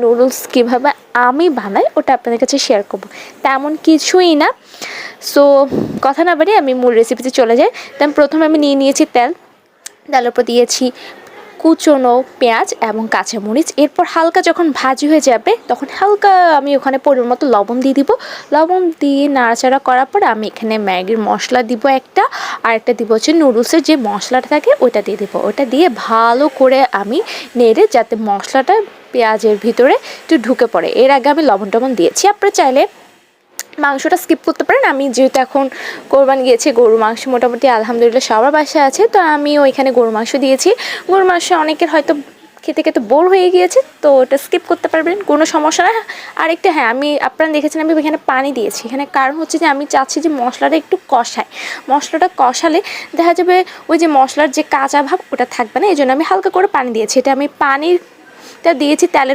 Noodles কীভাবে আমি বানাই ওটা আপনাদের কাছে শেয়ার করব, তেমন কিছুই না। সো কথা না বাড়িয়ে আমি মূল রেসিপিতে চলে যাই। তাই প্রথমে আমি নিয়ে নিয়েছি তেলের উপর দিয়েছি কুচনো পেঁয়াজ এবং কাঁচামরিচ। এরপর হালকা যখন ভাজি হয়ে যাবে তখন হালকা আমি ওখানে পরিমাণ মতো লবণ দিয়ে দিব। লবণ দিয়ে নাড়াচাড়া করার পর আমি এখানে ম্যাগির মশলা দিব একটা, আর একটা দিব হচ্ছে নুডলসের যে মশলাটা থাকে ওইটা দিয়ে দিব। ওটা দিয়ে ভালো করে আমি নেড়ে যাতে মশলাটা পেঁয়াজের ভিতরে একটু ঢুকে পড়ে। এর আগে আমি লবণ টবণ দিয়েছি। আপনারা চাইলে মাংসটা স্কিপ করতে পারেন। আমি যেহেতু এখন কোরবানি গিয়েছি, গরু মাংস মোটামুটি আলহামদুলিল্লাহ সবার বাসায় আছে, তো আমি ওইখানে গরু মাংস দিয়েছি। গরু মাংস অনেকের হয়তো খেতে খেতে বোর হয়ে গিয়েছে, তো ওটা স্কিপ করতে পারবেন, কোনো সমস্যা না। আরেকটা হ্যাঁ, আমি আপনারা দেখেছেন আমি এখানে পানি দিয়েছি। এখানে কারণ হচ্ছে যে আমি চাচ্ছি যে মশলাটা একটু কষায়। মশলাটা কষালে দেখা যাবে ওই যে মশলার যে কাঁচা ভাব ওটা থাকবে না, এই জন্য আমি হালকা করে পানি দিয়েছি। এটা আমি পানিটা দিয়েছি তেলের